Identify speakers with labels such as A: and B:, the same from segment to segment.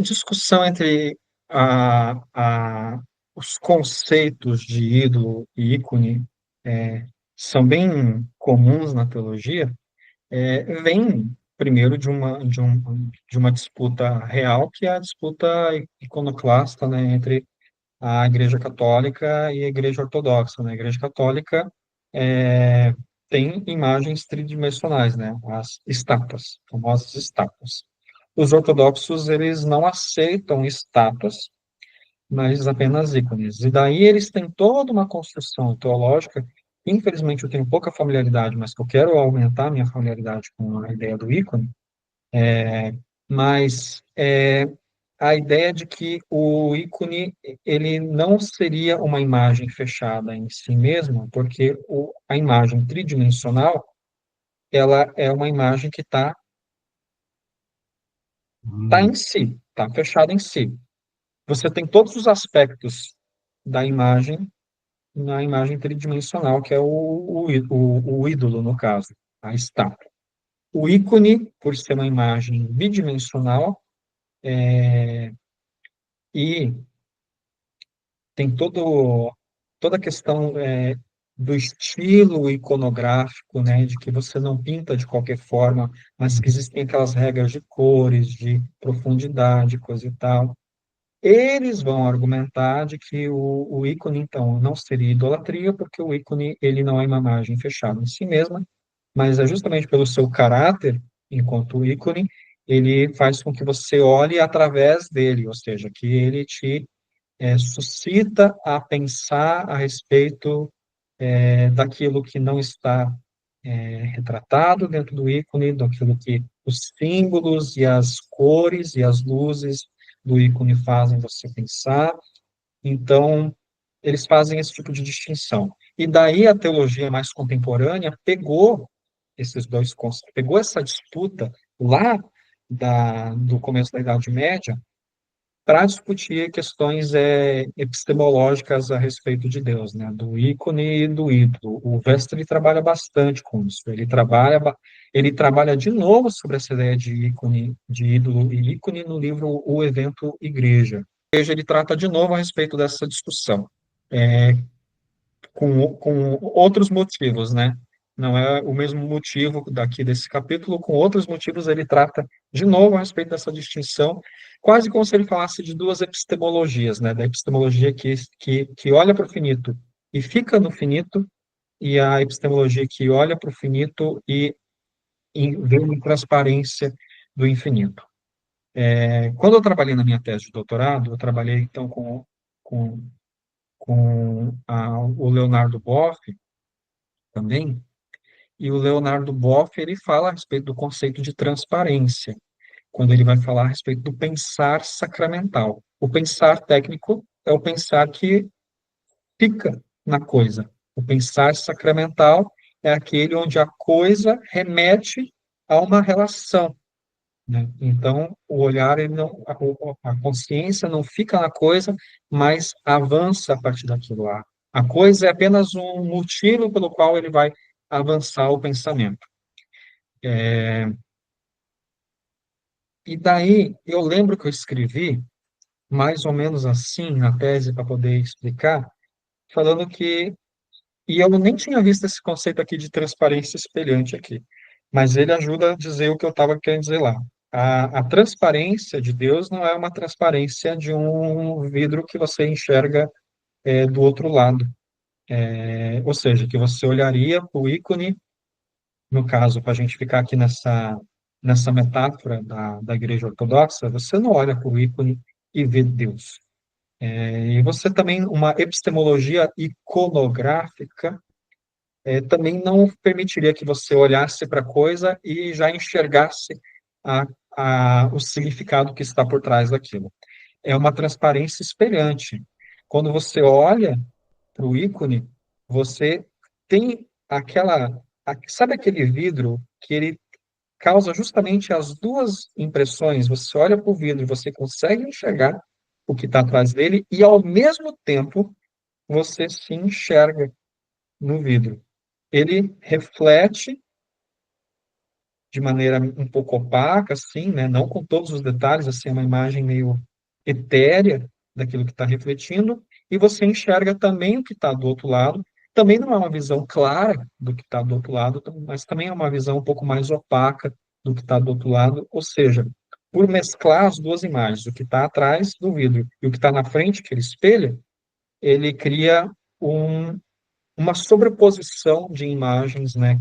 A: discussão entre a, a, os conceitos de ídolo e ícone é, são bem comuns na teologia, vem primeiro de uma disputa real, que é a disputa iconoclasta, né, entre a Igreja Católica e a Igreja Ortodoxa, né? A Igreja Católica é, tem imagens tridimensionais, né? As estátuas, famosas estátuas. Os ortodoxos, eles não aceitam estátuas, mas apenas ícones. E daí eles têm toda uma construção teológica. Infelizmente, eu tenho pouca familiaridade, mas que eu quero aumentar minha familiaridade com a ideia do ícone, mas a ideia de que o ícone ele não seria uma imagem fechada em si mesma, porque a imagem tridimensional ela é uma imagem que tá em
B: Hum,
A: si, está fechada em si. Você tem todos os aspectos da imagem na imagem tridimensional, que é o ídolo, no caso, a estátua. O ícone, por ser uma imagem bidimensional, e tem toda a questão do estilo iconográfico, né, de que você não pinta de qualquer forma, mas que existem aquelas regras de cores, de profundidade, coisa e tal. Eles vão argumentar de que o ícone, então, não seria idolatria, porque o ícone ele não é uma imagem fechada em si mesma, mas é justamente pelo seu caráter, enquanto ícone, ele faz com que você olhe através dele, ou seja, que ele te suscita a pensar a respeito daquilo que não está retratado dentro do ícone, daquilo que os símbolos e as cores e as luzes do ícone fazem você pensar. Então, eles fazem esse tipo de distinção. E daí a teologia mais contemporânea pegou esses dois conceitos, pegou essa disputa lá do começo da Idade Média para discutir questões epistemológicas a respeito de Deus, né, do ícone e do ídolo. O Western trabalha bastante com isso. Ele trabalha de novo sobre essa ideia de ícone, de ídolo e ícone no livro O Evento Igreja. Igreja ele trata de novo a respeito dessa discussão. É, com outros motivos, né? Não é o mesmo motivo daqui desse capítulo, com outros motivos ele trata de novo a respeito dessa distinção, quase como se ele falasse de duas epistemologias, né? Da epistemologia que olha para o finito e fica no finito, e a epistemologia que olha para o finito e vê uma transparência do infinito. Quando eu trabalhei na minha tese de doutorado, eu trabalhei então com, o Leonardo Boff também. E o Leonardo Boff, ele fala a respeito do conceito de transparência, quando ele vai falar a respeito do pensar sacramental. O pensar técnico é o pensar que fica na coisa. O pensar sacramental é aquele onde a coisa remete a uma relação, né? Então, o olhar, ele não, a consciência não fica na coisa, mas avança a partir daquilo lá. A coisa é apenas um motivo pelo qual ele vai avançar o pensamento. E daí, eu lembro que eu escrevi mais ou menos assim na tese para poder explicar, falando que, e eu nem tinha visto esse conceito aqui de transparência espelhante aqui, mas ele ajuda a dizer o que eu estava querendo dizer lá. A transparência de Deus não é uma transparência de um vidro que você enxerga do outro lado. Ou seja, que você olharia para o ícone, no caso, para a gente ficar aqui nessa metáfora da Igreja Ortodoxa, você não olha para o ícone e vê Deus. E você também, uma epistemologia iconográfica, também não permitiria que você olhasse para a coisa e já enxergasse a, o significado que está por trás daquilo. É uma transparência espelhante. Quando você olha para o ícone, você tem sabe aquele vidro que ele causa justamente as duas impressões. Você olha para o vidro e você consegue enxergar o que está atrás dele, e ao mesmo tempo você se enxerga no vidro. Ele reflete de maneira um pouco opaca, assim, né? Não com todos os detalhes, assim, é uma imagem meio etérea daquilo que está refletindo, e você enxerga também o que está do outro lado. Também não é uma visão clara do que está do outro lado, mas também é uma visão um pouco mais opaca do que está do outro lado, ou seja, por mesclar as duas imagens, o que está atrás do vidro e o que está na frente, que ele espelha, ele cria um, uma sobreposição de imagens, né,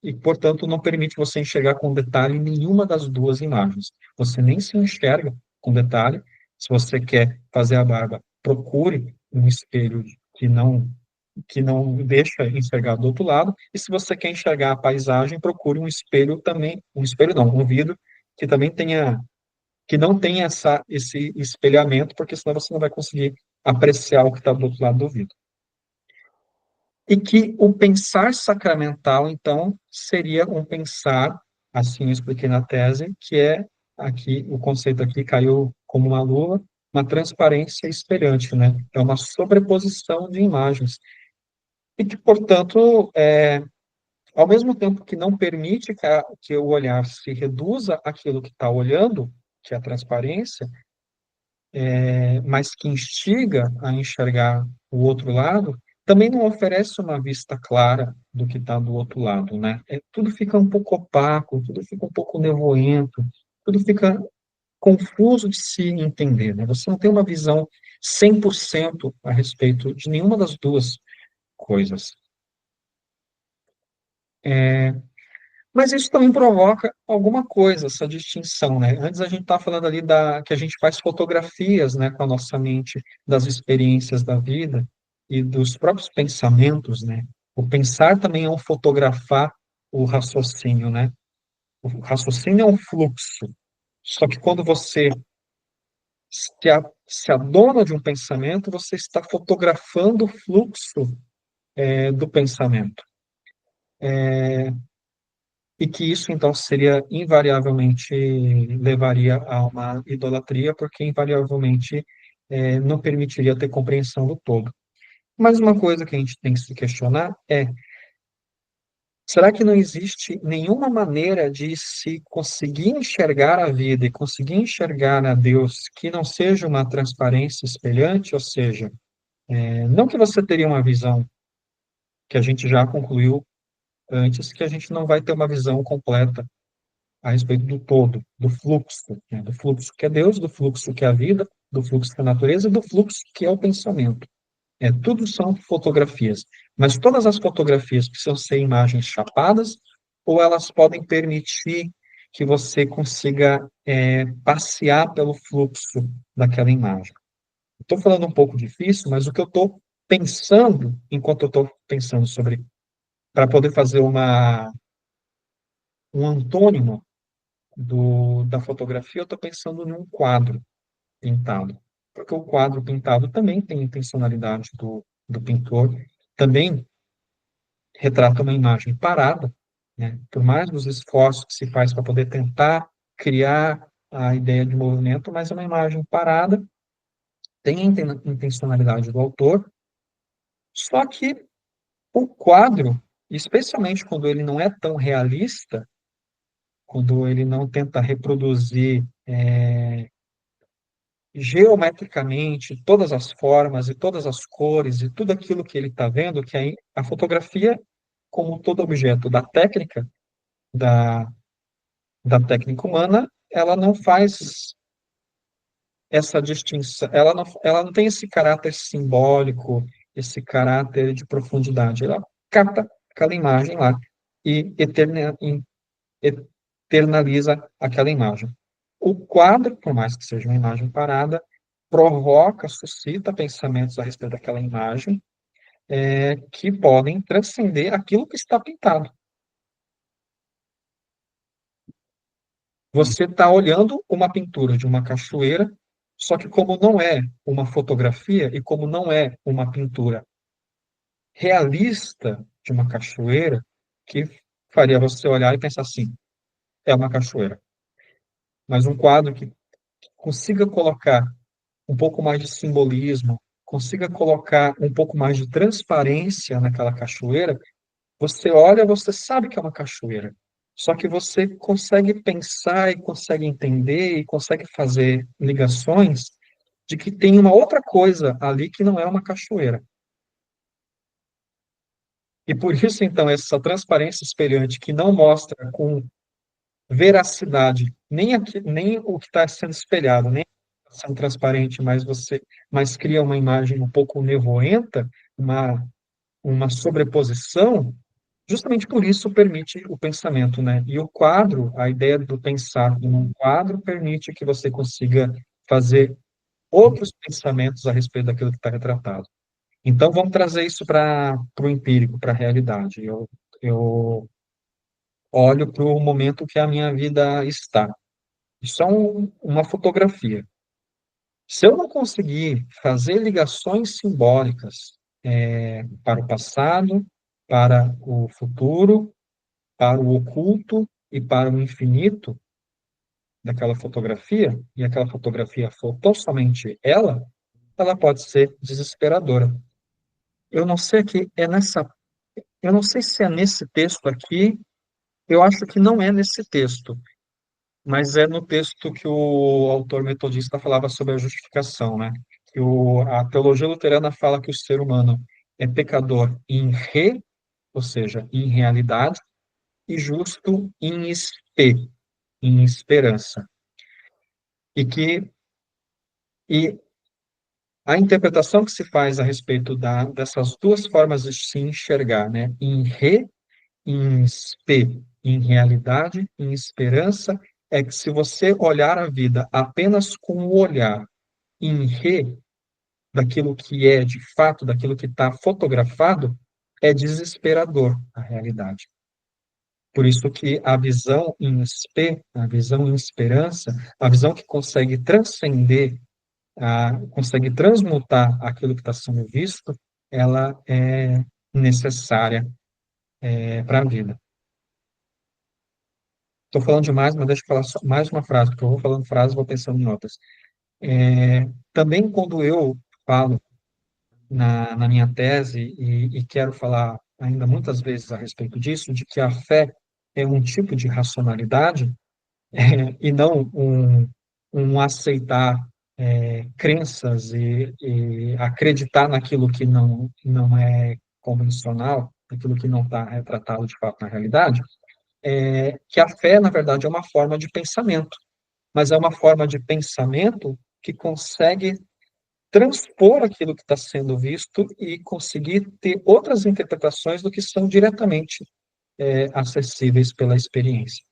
A: e, portanto, não permite você enxergar com detalhe nenhuma das duas imagens. Você nem se enxerga com detalhe. Se você quer fazer a barba, procure um espelho que não deixa enxergar do outro lado. E se você quer enxergar a paisagem, procure um espelho também, um espelho não, um vidro que também tenha que não tenha esse espelhamento, porque senão você não vai conseguir apreciar o que está do outro lado do vidro. E que o pensar sacramental, então, seria um pensar, assim eu expliquei na tese, que é aqui, o conceito aqui caiu como uma luva, uma transparência espelhante, né? É uma sobreposição de imagens. E que, portanto, ao mesmo tempo que não permite que o olhar se reduza àquilo que está olhando, que é a transparência, mas que instiga a enxergar o outro lado, também não oferece uma vista clara do que está do outro lado, né? Tudo fica um pouco opaco, tudo fica um pouco nevoento, tudo fica confuso de se entender, né? Você não tem uma visão 100% a respeito de nenhuma das duas coisas. Mas isso também provoca alguma coisa, essa distinção, né? Antes a gente estava falando ali que a gente faz fotografias, né, com a nossa mente das experiências da vida e dos próprios pensamentos, né? O pensar também é um fotografar o raciocínio, né? O raciocínio é um fluxo. Só que quando você se adona de um pensamento, você está fotografando o fluxo, do pensamento. E que isso, então, seria invariavelmente, levaria a uma idolatria, porque invariavelmente não permitiria ter compreensão do todo. Mas uma coisa que a gente tem que se questionar é: será que não existe nenhuma maneira de se conseguir enxergar a vida e conseguir enxergar a Deus que não seja uma transparência espelhante? Ou seja, não que você teria uma visão que a gente já concluiu antes, que a gente não vai ter uma visão completa a respeito do todo, do fluxo, né? Do fluxo que é Deus, do fluxo que é a vida, do fluxo que é a natureza e do fluxo que é o pensamento. Tudo são fotografias, mas todas as fotografias precisam ser imagens chapadas ou elas podem permitir que você consiga passear pelo fluxo daquela imagem. Estou falando um pouco difícil, mas o que eu estou pensando, enquanto eu estou pensando sobre, para poder fazer um antônimo da fotografia, eu estou pensando num quadro pintado. Porque o quadro pintado também tem intencionalidade do pintor, também retrata uma imagem parada, né? Por mais dos esforços que se faz para poder tentar criar a ideia de movimento, mas é uma imagem parada, tem a intencionalidade do autor, só que o quadro, especialmente quando ele não é tão realista, quando ele não tenta reproduzir geometricamente todas as formas e todas as cores e tudo aquilo que ele está vendo, que aí a fotografia, como todo objeto da, da técnica humana, ela não faz essa distinção, ela não tem esse caráter simbólico, esse caráter de profundidade. Ela capta aquela imagem lá e eternaliza aquela imagem. O quadro, por mais que seja uma imagem parada, provoca, suscita pensamentos a respeito daquela imagem, que podem transcender aquilo que está pintado. Você está olhando uma pintura de uma cachoeira, só que como não é uma fotografia e como não é uma pintura realista de uma cachoeira, que faria você olhar e pensar assim, é uma cachoeira. Mas um quadro que consiga colocar um pouco mais de simbolismo, consiga colocar um pouco mais de transparência naquela cachoeira, você olha, você sabe que é uma cachoeira. Só que você consegue pensar e consegue entender e consegue fazer ligações de que tem uma outra coisa ali que não é uma cachoeira. E por isso, então, essa transparência espelhante que não mostra com veracidade nem o que está sendo espelhado, nem está sendo transparente, mas cria uma imagem um pouco nevoenta, uma, uma sobreposição. Justamente por isso permite o pensamento, né? E o quadro, a ideia do pensar num quadro permite que você consiga fazer outros pensamentos a respeito daquilo que está retratado. Então, vamos trazer isso para o empírico, para a realidade. Eu olho para o momento que a minha vida está. Isso é uma fotografia. Se eu não conseguir fazer ligações simbólicas para o passado, para o futuro, para o oculto e para o infinito daquela fotografia, e aquela fotografia for tão somente ela pode ser desesperadora. Eu não sei que é nessa, eu não sei se é nesse texto aqui, eu acho que não é nesse texto, mas é no texto que o autor metodista falava sobre a justificação, né? A teologia luterana fala que o ser humano é pecador ou seja, em realidade, e justo em esperança. E que e a interpretação que se faz a respeito dessas duas formas de se enxergar, né? Em spe, em realidade, em esperança, é que se você olhar a vida apenas com o olhar em re, daquilo que é de fato, daquilo que está fotografado, é desesperador a realidade. Por isso que a visão em spe, a visão em esperança, a visão que consegue transcender consegue transmutar aquilo que está sendo visto, ela é necessária para a vida. Estou falando demais, mas deixa eu falar só mais uma frase, porque eu vou falando frases e vou pensando em outras. Também quando eu falo na minha tese, e quero falar ainda muitas vezes a respeito disso, de que a fé é um tipo de racionalidade, e não um aceitar crenças e acreditar naquilo que não é convencional, aquilo que não está retratado de fato na realidade, que a fé, na verdade, é uma forma de pensamento, mas é uma forma de pensamento que consegue transpor aquilo que está sendo visto e conseguir ter outras interpretações do que são diretamente acessíveis pela experiência.